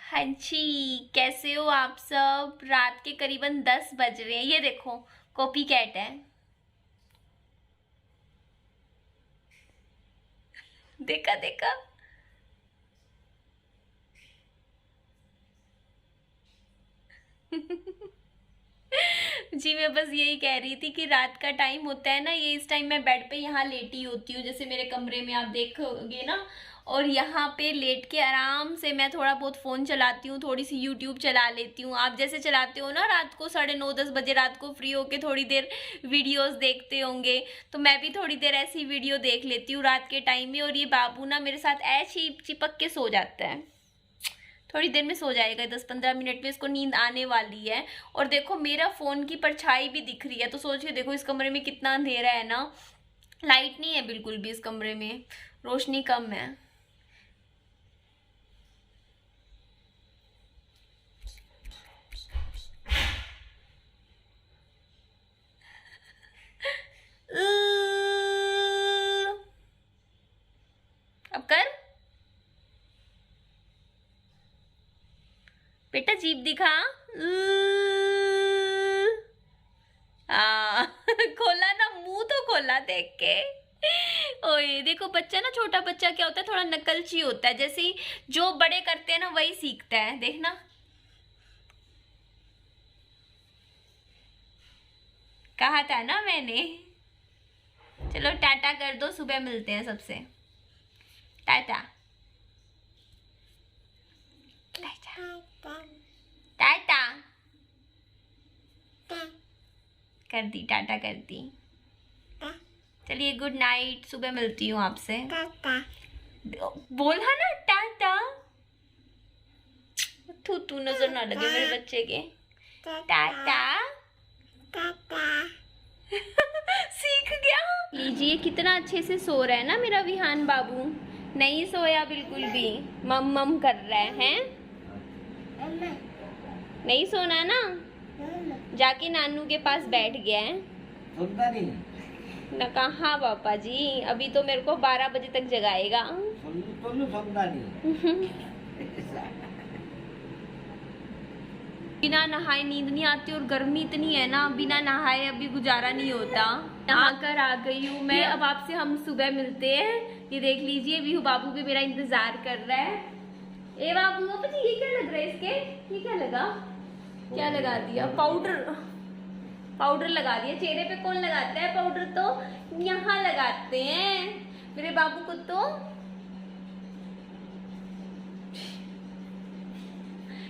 हाँ जी, कैसे हो आप सब। रात के करीबन 10 बज रहे हैं। ये देखो, कॉपी कैट है। देखा देखा। जी मैं बस यही कह रही थी कि रात का टाइम होता है ना, ये इस टाइम मैं बेड पे यहाँ लेटी होती हूँ, जैसे मेरे कमरे में आप देखोगे ना। और यहाँ पे लेट के आराम से मैं थोड़ा बहुत फ़ोन चलाती हूँ, थोड़ी सी यूट्यूब चला लेती हूँ। आप जैसे चलाते हो ना रात को 9:30-10 बजे रात को फ्री होके थोड़ी देर वीडियोस देखते होंगे, तो मैं भी थोड़ी देर ऐसी वीडियो देख लेती हूँ रात के टाइम में। और ये बाबू ना मेरे साथ ऐसे ही चिपक के सो जाता है। थोड़ी देर में सो जाएगा, 10-15 मिनट में इसको नींद आने वाली है। और देखो मेरा फ़ोन की परछाई भी दिख रही है, तो सोचिए देखो इस कमरे में कितना अंधेरा है ना। लाइट नहीं है बिल्कुल भी इस कमरे में, रोशनी कम है। अब कर बेटा, जीभ दिखा। खोला ना मुंह, तो खोला देख के। ओए देखो, बच्चा ना, छोटा बच्चा क्या होता है, थोड़ा नकलची होता है। जैसे ही जो बड़े करते हैं ना वही सीखता है, देखना। कहा था ना मैंने। चलो टाटा कर दो, सुबह मिलते हैं सबसे। टाटा टाटा टाटा कर दी, टाटा कर दी। चलिए गुड नाइट, सुबह मिलती हूँ आपसे। बोला ना टाटा। थू तू नजर ना लगे मेरे बच्चे के। टाटा। सीख गया। लीजिए, कितना अच्छे से सो रहा है ना मेरा विहान बाबू। नहीं सोया बिल्कुल भी, मम मम कर रहा है। नहीं सोना ना, जाके नानू के पास बैठ गया है। न कहा पापा जी, अभी तो मेरे को 12 बजे तक जगाएगा। बिना नहाए नींद नहीं आती, और गर्मी इतनी है ना, बिना नहाए अभी गुजारा नहीं होता। नहा कर आ गई हूँ मैं। अब आपसे हम सुबह मिलते हैं। ये देख लीजिए, विहू बाबू भी मेरा इंतजार कर रहा है। ए बाबू, ये क्या लग रहा है इसके? ये क्या लगा? क्या लगा दिया? पाउडर। पाउडर लगा दिया चेहरे पे। कौन लगाता है पाउडर? तो यहाँ लगाते हैं मेरे बाबू को। तो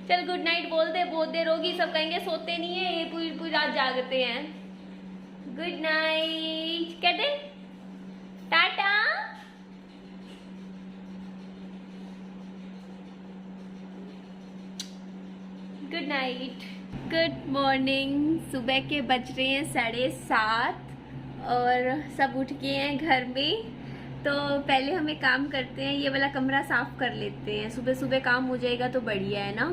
चल गुड नाइट बोल दे, बहुत देर होगी, सब कहेंगे सोते नहीं है, ये पूरी पूरी रात जागते हैं। गुड नाइट कह दे, tata. Good night, good morning. सुबह के बज रहे हैं 7:30 और सब उठ गए हैं घर में। तो पहले हम एक काम करते हैं, ये वाला कमरा साफ कर लेते हैं। सुबह सुबह काम हो जाएगा तो बढ़िया है ना।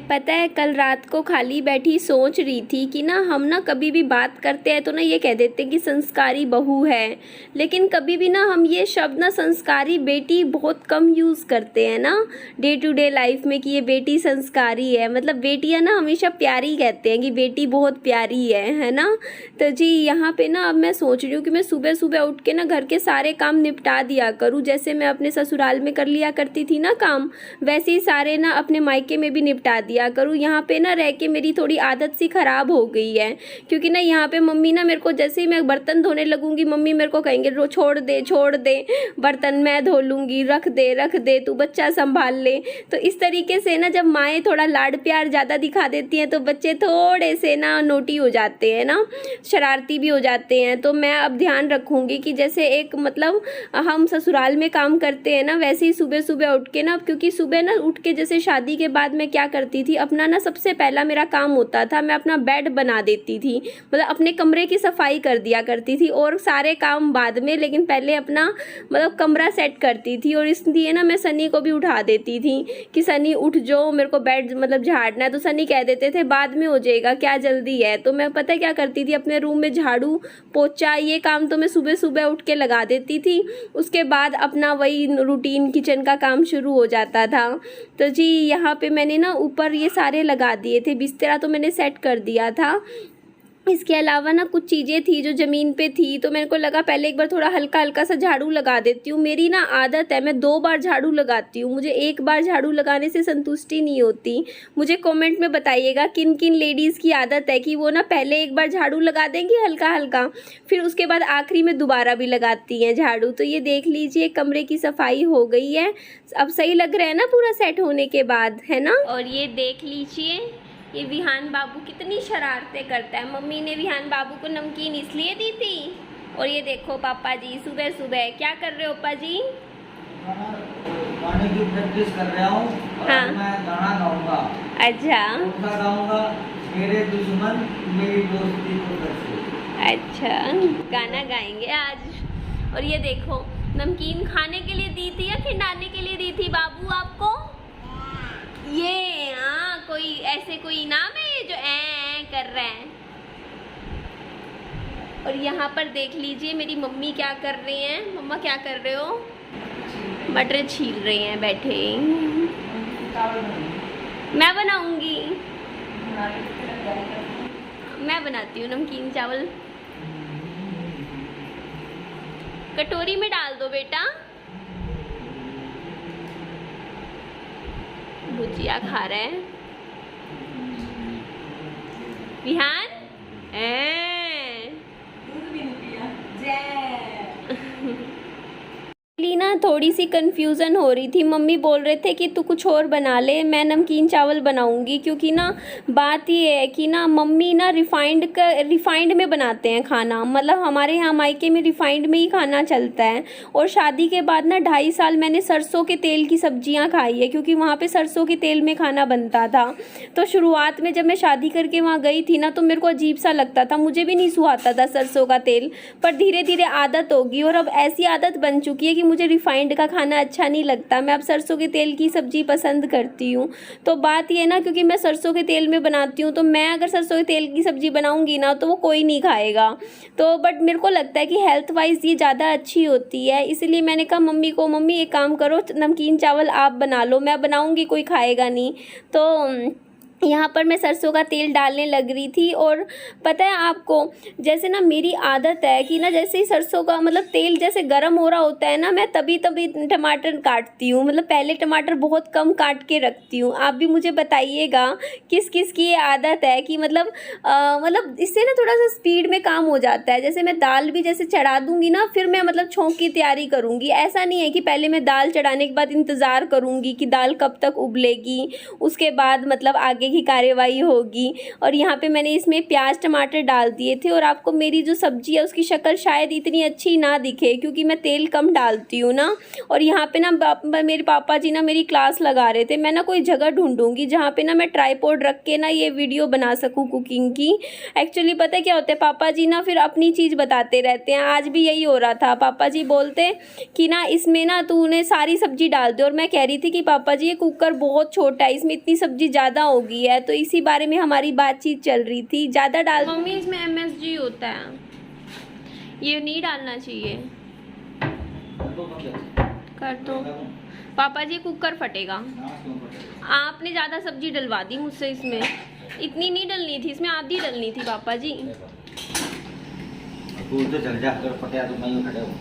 पता है, कल रात को खाली बैठी सोच रही थी कि ना हम ना कभी भी बात करते हैं तो ना ये कह देते हैं कि संस्कारी बहू है, लेकिन कभी भी ना हम ये शब्द ना संस्कारी बेटी बहुत कम यूज़ करते हैं ना डे टू डे लाइफ में, कि ये बेटी संस्कारी है। मतलब बेटियां ना हमेशा प्यारी कहते हैं कि बेटी बहुत प्यारी है ना। तो जी यहाँ पे ना अब मैं सोच रही हूँ कि मैं सुबह सुबह उठ के ना घर के सारे काम निपटा दिया करूँ। जैसे मैं अपने ससुराल में कर लिया करती थी ना काम, वैसे ही सारे ना अपने मायके में भी निपटा दिया करूँ। यहाँ पे ना रह के मेरी थोड़ी आदत सी खराब हो गई है, क्योंकि ना यहाँ पे मम्मी ना मेरे को, जैसे ही मैं बर्तन धोने लगूंगी मम्मी मेरे को कहेंगे रो, छोड़ दे बर्तन, मैं धो लूंगी, रख दे तू बच्चा संभाल ले। तो इस तरीके से ना जब माएँ थोड़ा लाड प्यार ज़्यादा दिखा देती हैं तो बच्चे थोड़े से ना नोटी हो जाते हैं ना, शरारती भी हो जाते हैं। तो मैं अब ध्यान रखूंगी कि जैसे एक मतलब हम ससुराल में काम करते हैं ना, वैसे ही सुबह सुबह उठ के ना, क्योंकि सुबह ना उठ के जैसे शादी के बाद मैं क्या करती करती थी, अपना ना सबसे पहला मेरा काम होता था, मैं अपना बेड बना देती थी, मतलब अपने कमरे की सफाई कर दिया करती थी और सारे काम बाद में, लेकिन पहले अपना मतलब कमरा सेट करती थी। और इसलिए ना मैं सनी को भी उठा देती थी कि सनी उठ जाओ, मेरे को बेड मतलब झाड़ना है। तो सनी कह देते थे बाद में हो जाएगा, क्या जल्दी है। तो मैं पता है क्या करती थी, अपने रूम में झाड़ू पोछा ये काम तो मैं सुबह सुबह उठ के लगा देती थी। उसके बाद अपना वही रूटीन किचन का काम शुरू हो जाता था। तो जी यहाँ पे मैंने ना ऊपर ये सारे लगा दिए थे, बिस्तरा तो मैंने सेट कर दिया था। इसके अलावा ना कुछ चीज़ें थी जो ज़मीन पे थी, तो मेरे को लगा पहले एक बार थोड़ा हल्का हल्का सा झाड़ू लगा देती हूँ। मेरी ना आदत है, मैं 2 बार झाड़ू लगाती हूँ, मुझे 1 बार झाड़ू लगाने से संतुष्टि नहीं होती। मुझे कमेंट में बताइएगा किन किन लेडीज़ की आदत है कि वो ना पहले 1 बार झाड़ू लगा देंगी हल्का हल्का, फिर उसके बाद आखिरी में दोबारा भी लगाती हैं झाड़ू। तो ये देख लीजिए कमरे की सफाई हो गई है, अब सही लग रहा है ना पूरा सेट होने के बाद, है ना। और ये देख लीजिए ये विहान बाबू कितनी शरारतें करता है। मम्मी ने विहान बाबू को नमकीन इसलिए दी थी। और ये देखो पापा जी सुबह सुबह क्या कर रहे हो पापा जी? गाने की प्रैक्टिस कर रहा हूँ। हाँ। मैं गाना गाऊंगा। अच्छा। कौन-सा गाऊंगा? मेरे दुश्मन मेरी दोस्ती को कैसे। अच्छा गाना गाएंगे आज। और ये देखो नमकीन खाने के लिए दी थी या खिलाने के लिए दी थी बाबू आपको? ये हाँ कोई ऐसे कोई इनाम है जो ऐ कर रहे हैं। और यहाँ पर देख लीजिए मेरी मम्मी क्या कर रही हैं। मम्मा क्या कर रहे हो? मटर छील रही हैं बैठे। मैं बनाऊंगी, मैं बनाती हूँ नमकीन चावल। कटोरी में डाल दो बेटा। भुजिया खा रहे हैं विहान। लीना थोड़ी सी कंफ्यूजन हो रही थी, मम्मी बोल रहे थे कि तू कुछ और बना ले, मैं नमकीन चावल बनाऊंगी। क्योंकि ना बात ये है कि ना मम्मी ना रिफाइंड में बनाते हैं खाना, मतलब हमारे यहाँ मायके में रिफाइंड में ही खाना चलता है। और शादी के बाद ना 2.5 साल मैंने सरसों के तेल की सब्जियाँ खाई है, क्योंकि वहाँ पे सरसों के तेल में खाना बनता था। तो शुरुआत में जब मैं शादी करके वहाँ गई थी ना तो मेरे को अजीब सा लगता था, मुझे भी नहीं सुहाता था सरसों का तेल। पर धीरे धीरे आदत होगी और अब ऐसी आदत बन चुकी है कि मुझे रिफाइंड का खाना अच्छा नहीं लगता, मैं अब सरसों के तेल की सब्जी पसंद करती हूँ। तो बात ये ना क्योंकि मैं सरसों के तेल में बनाती हूँ, तो मैं अगर सरसों के तेल की सब्जी बनाऊँगी ना तो वो कोई नहीं खाएगा। तो बट मेरे को लगता है कि हेल्थ वाइज ये ज़्यादा अच्छी होती है, इसलिए मैंने कहा मम्मी को, मम्मी एक काम करो नमकीन चावल आप बना लो, मैं बनाऊँगी कोई खाएगा नहीं। तो यहाँ पर मैं सरसों का तेल डालने लग रही थी। और पता है आपको, जैसे ना मेरी आदत है कि ना जैसे ही सरसों का मतलब तेल जैसे गर्म हो रहा होता है ना, मैं तभी टमाटर काटती हूँ, मतलब पहले टमाटर बहुत कम काट के रखती हूँ। आप भी मुझे बताइएगा किस किस की ये आदत है कि मतलब इससे ना थोड़ा सा स्पीड में काम हो जाता है। जैसे मैं दाल भी जैसे चढ़ा दूँगी ना, फिर मैं मतलब छोंक की तैयारी करूँगी, ऐसा नहीं है कि पहले मैं दाल चढ़ाने के बाद इंतज़ार करूँगी कि दाल कब तक उबलेगी, उसके बाद मतलब आगे की कार्यवाही होगी। और यहाँ पे मैंने इसमें प्याज टमाटर डाल दिए थे। और आपको मेरी जो सब्जी है उसकी शक्ल शायद इतनी अच्छी ना दिखे क्योंकि मैं तेल कम डालती हूँ ना। और यहाँ पे ना मेरे पापा जी ना मेरी क्लास लगा रहे थे, मैं ना कोई जगह ढूंढूंगी जहाँ पे ना मैं ट्राइपॉड रख के ना ये वीडियो बना सकूँ कुकिंग की। एक्चुअली पता है क्या होता है, पापा जी ना फिर अपनी चीज़ बताते रहते हैं। आज भी यही हो रहा था, पापा जी बोलते कि ना इसमें ना तूने सारी सब्जी डाल दे, और मैं कह रही थी कि पापा जी ये कुकर बहुत छोटा है, इसमें इतनी सब्जी ज़्यादा होगी है। तो इसी बारे में हमारी बातचीत चल रही थी। ज़्यादा डाल मम्मी इसमें MSG होता है, ये नहीं डालना चाहिए। कर दो पापा जी, कुकर फटेगा। आपने ज़्यादा सब्जी डलवा दी मुझसे, इसमें इतनी नहीं डलनी थी, इसमें आधी डलनी थी पापा जी। तू तो चल जा, अगर फटे तो मैं खड़े हूँ।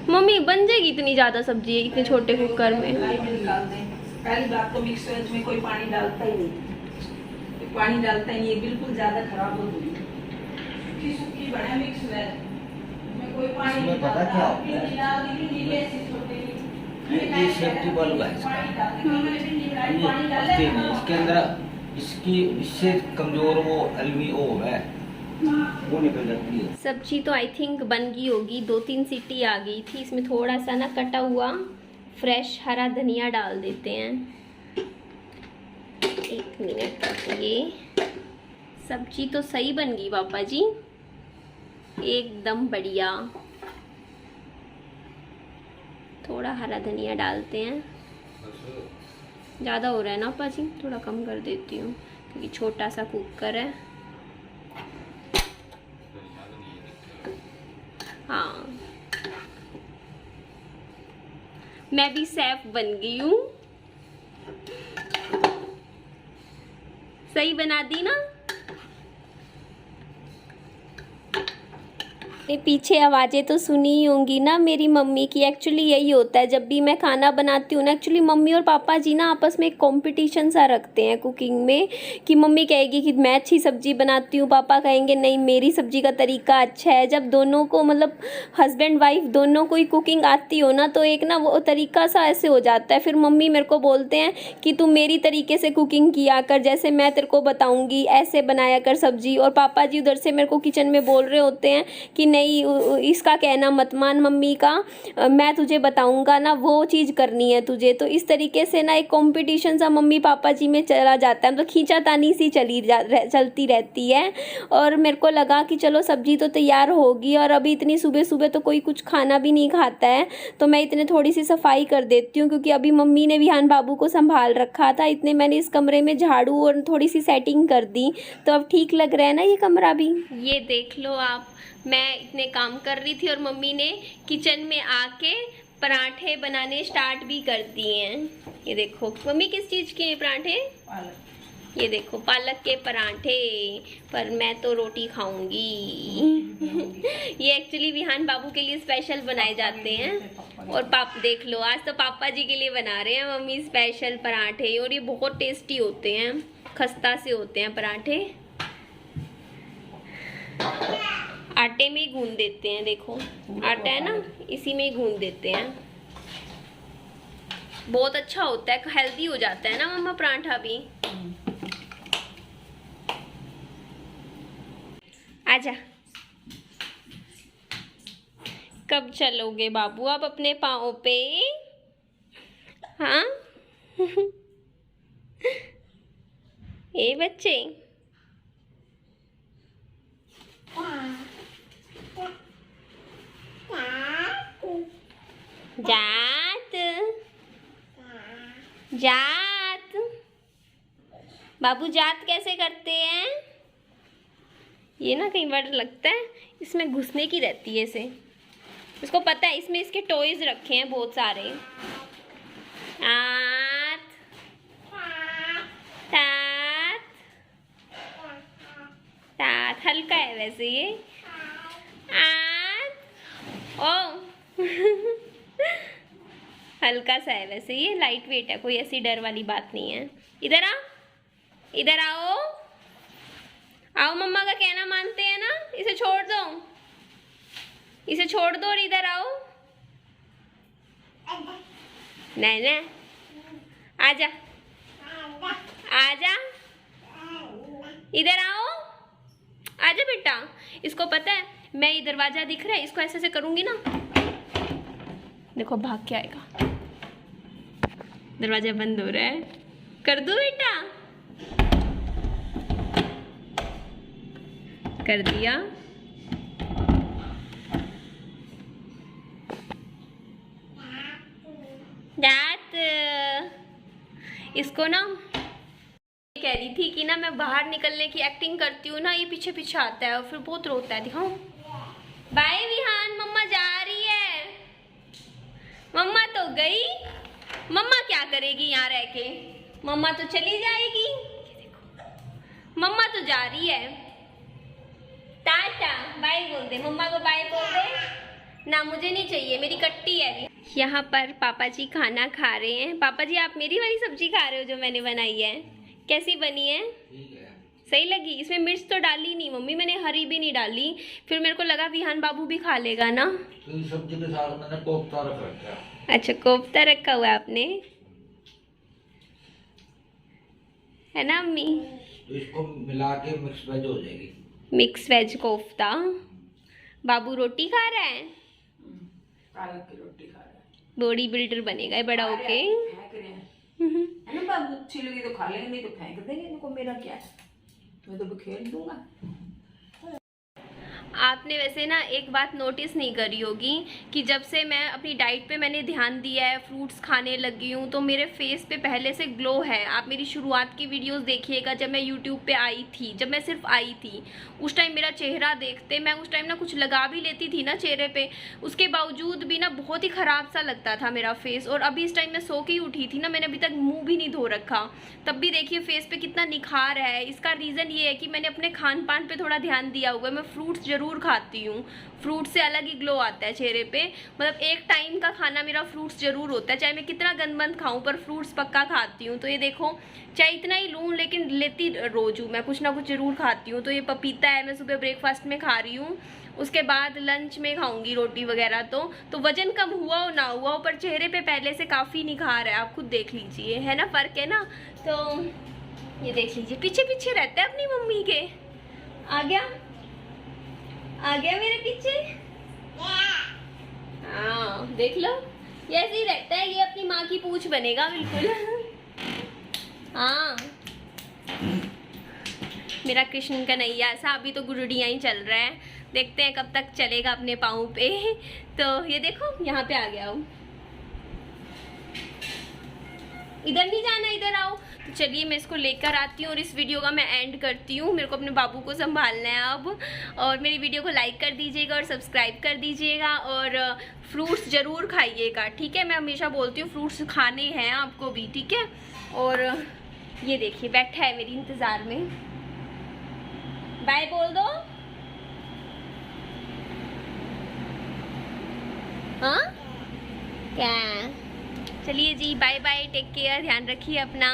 मम्मी बन जाएगी इतनी ज़्यादा सब्जी है इतने छोटे कुकर में। पहली बात तो मिक्स वेज में कोई पानी डालता ही नहीं, पानी डालता ही नहीं, बिल्कुल ज़्यादा खराब हो गई। सूखी बने मिक्स वेज में कोई पानी नहीं पता क्या ये सेफ्टी बल्ब है इसके अंदर, इसकी इससे कमजोर वो एलवी ओ है, वो निकल जाती है। सब्जी तो आई थिंक बन गई होगी, 2-3 सीटी आ गई थी। इसमें थोड़ा सा ना कटा हुआ फ्रेश हरा धनिया डाल देते हैं। 1 मिनट तक। ये सब्जी तो सही बन गई पापा जी, एकदम बढ़िया। थोड़ा हरा धनिया डालते हैं। ज़्यादा हो रहा है ना पापा जी, थोड़ा कम कर देती हूँ क्योंकि छोटा सा कुकर है। हाँ, मैं भी शेफ बन गई हूँ। सही बना दी ना? पीछे आवाज़ें तो सुनी ही होंगी ना मेरी मम्मी की। एक्चुअली यही होता है, जब भी मैं खाना बनाती हूँ ना, एक्चुअली मम्मी और पापा जी ना आपस में एक कंपटीशन सा रखते हैं कुकिंग में, कि मम्मी कहेगी कि मैं अच्छी सब्जी बनाती हूँ, पापा कहेंगे नहीं मेरी सब्जी का तरीका अच्छा है। जब दोनों को मतलब हस्बैंड वाइफ दोनों को ही कुकिंग आती हो ना, तो एक ना वो तरीका सा ऐसे हो जाता है। फिर मम्मी मेरे को बोलते हैं कि तू मेरी तरीके से कुकिंग किया कर, जैसे मैं तेरे को बताऊँगी ऐसे बनाया कर सब्जी। और पापा जी उधर से मेरे को किचन में बोल रहे होते हैं कि नहीं इसका कहना मत मान मम्मी का, मैं तुझे बताऊंगा ना वो चीज़ करनी है तुझे। तो इस तरीके से ना एक कंपटीशन सा मम्मी पापा जी में चला जाता है, मतलब खींचातानी सी चलती रहती है। और मेरे को लगा कि चलो सब्जी तो तैयार होगी, और अभी इतनी सुबह सुबह तो कोई कुछ खाना भी नहीं खाता है, तो मैं इतने थोड़ी सी सफाई कर देती हूँ, क्योंकि अभी मम्मी ने विहान बाबू को संभाल रखा था। इतने मैंने इस कमरे में झाड़ू और थोड़ी सी सेटिंग कर दी, तो अब ठीक लग रहा है ना ये कमरा भी। ये देख लो आप, मैं इतने काम कर रही थी और मम्मी ने किचन में आके पराठे बनाने स्टार्ट भी कर दिए हैं। ये देखो मम्मी किस चीज़ के पराठे? पालक। ये देखो पालक के पराठे, पर मैं तो रोटी खाऊंगी। ये एक्चुअली विहान बाबू के लिए स्पेशल बनाए जाते हैं। और देख लो आज तो पापा जी के लिए बना रहे हैं मम्मी स्पेशल पराठे, और ये बहुत टेस्टी होते हैं, खस्ता से होते हैं पराठे। आटे में ही गूंद देते हैं, देखो आटा है ना, इसी में ही गूंद देते हैं। बहुत अच्छा होता है, हेल्दी हो जाता है ना मम्मा पराठा भी। आजा, कब चलोगे बाबू आप अपने पाँव पे? हाँ ए बच्चे, जात जात बाबू जात कैसे करते हैं? ये ना कई बार लगता है इसमें घुसने की रहती है इसे, इसको पता है इसमें इसके टॉयज रखे हैं बहुत सारे। आत तात तात, हल्का है वैसे ये। आत ओ हल्का सा है वैसे, ये लाइट वेट है, कोई ऐसी डर वाली बात नहीं है। इधर आ, इधर आओ, आओ मम्मा का कहना मानते हैं ना, इसे छोड़ दो, इसे छोड़ दो और इधर आओ। नहीं नहीं, आजा आजा, इधर आओ, आजा बेटा। इसको पता है मैं ये दरवाजा दिख रहा है, इसको ऐसे ऐसे करूंगी ना, देखो भाग के आएगा। दरवाजा बंद हो रहा है, कर दो बेटा, कर दिया। रात इसको ना कह रही थी कि ना मैं बाहर निकलने की एक्टिंग करती हूँ ना, ये पीछे पीछे आता है और फिर बहुत रोता है। दिखाऊं? बाय विहान, मम्मा जा रही है। मम्मा तो गई, मम्मा क्या करेगी यहाँ रह के, मम्मा तो चली जाएगी। मम्मा तो जा रही है। टाटा बाय बोल दे, मम्मा को बाय बोल दे ना, मुझे नहीं चाहिए, मेरी कट्टी है। यहाँ पर पापा जी खाना खा रहे हैं। पापा जी आप मेरी वाली सब्जी खा रहे हो जो मैंने बनाई है, कैसी बनी है? सही लगी? इसमें मिर्च तो डाली नहीं मम्मी, मैंने हरी भी नहीं डाली, फिर मेरे को लगा विहान बाबू भी खा लेगा ना। तो सब्जी के साथ मैंने कोफ्ता रखा है। अच्छा कोफ्ता रखा हुआ है आपने, है ना अम्मी? तो इसको मिला के मिक्स वेज हो जाएगी। Mix veg kofta. बाबू रोटी खा रहा है, पालक की रोटी खा रहा है। बॉडी बिल्डर बनेगा बड़ा होके। फेंक रहे हैं है ना बाबू, अच्छी लगी तो खा लेंगे, नहीं तो फेंक देंगे इनको, मेरा क्या है, मैं तो बिखेर दूंगा। आपने वैसे ना एक बात नोटिस नहीं करी होगी कि जब से मैं अपनी डाइट पे मैंने ध्यान दिया है, फ्रूट्स खाने लगी हूँ, तो मेरे फेस पे पहले से ग्लो है। आप मेरी शुरुआत की वीडियोस देखिएगा, जब मैं यूट्यूब पे आई थी, जब मैं सिर्फ आई थी, उस टाइम मेरा चेहरा देखते, मैं उस टाइम ना कुछ लगा भी लेती थी ना चेहरे पे, उसके बावजूद भी ना बहुत ही ख़राब सा लगता था मेरा फेस। और अभी इस टाइम मैं सो के ही उठी थी ना, मैंने अभी तक मुँह भी नहीं धो रखा, तब भी देखिए फेस पे कितना निखार है। इसका रीज़न ये है कि मैंने अपने खान पान पर थोड़ा ध्यान दिया हुआ है। मैं फ्रूट्स ज़रूर खाती हूँ, फ्रूट से अलग ही ग्लो आता है चेहरे पे। मतलब एक टाइम का खाना मेरा फ्रूट्स जरूर होता है, चाहे मैं कितना गंदमंद खाऊं पर फ्रूट्स पक्का खाती हूँ। तो ये देखो, चाहे इतना ही लूँ लेकिन लेती रोज हूँ मैं, कुछ ना कुछ जरूर खाती हूँ। तो ये पपीता है, मैं सुबह ब्रेकफास्ट में खा रही हूँ, उसके बाद लंच में खाऊंगी रोटी वगैरह। तो वजन कम हुआ हो ना हुआ हो, पर चेहरे पे पहले से काफ़ी निखार है, आप खुद देख लीजिए, है ना, फ़र्क है ना। तो ये देख लीजिए, पीछे पीछे रहता है अपनी मम्मी के। आ गया मेरे पीछे। हाँ देख लो, ये ऐसे ही रहता है, ये अपनी माँ की पूंछ बनेगा बिल्कुल। हाँ मेरा कृष्ण कन्हैया सा अभी तो गुरुडिया ही चल रहा है, देखते हैं कब तक चलेगा अपने पाँव पे। तो ये देखो यहाँ पे आ गया हूँ, इधर नहीं जाना, इधर आओ। तो चलिए मैं इसको लेकर आती हूँ और इस वीडियो का मैं एंड करती हूँ। मेरे को अपने बाबू को संभालना है अब। और मेरी वीडियो को लाइक कर दीजिएगा और सब्सक्राइब कर दीजिएगा, और फ्रूट्स ज़रूर खाइएगा, ठीक है। मैं हमेशा बोलती हूँ फ्रूट्स खाने हैं आपको भी, ठीक है। और ये देखिए बैठा है मेरी इंतज़ार में, बाय बोल दो। हाँ क्या, चलिए जी, बाय बाय, टेक केयर, ध्यान रखिए अपना।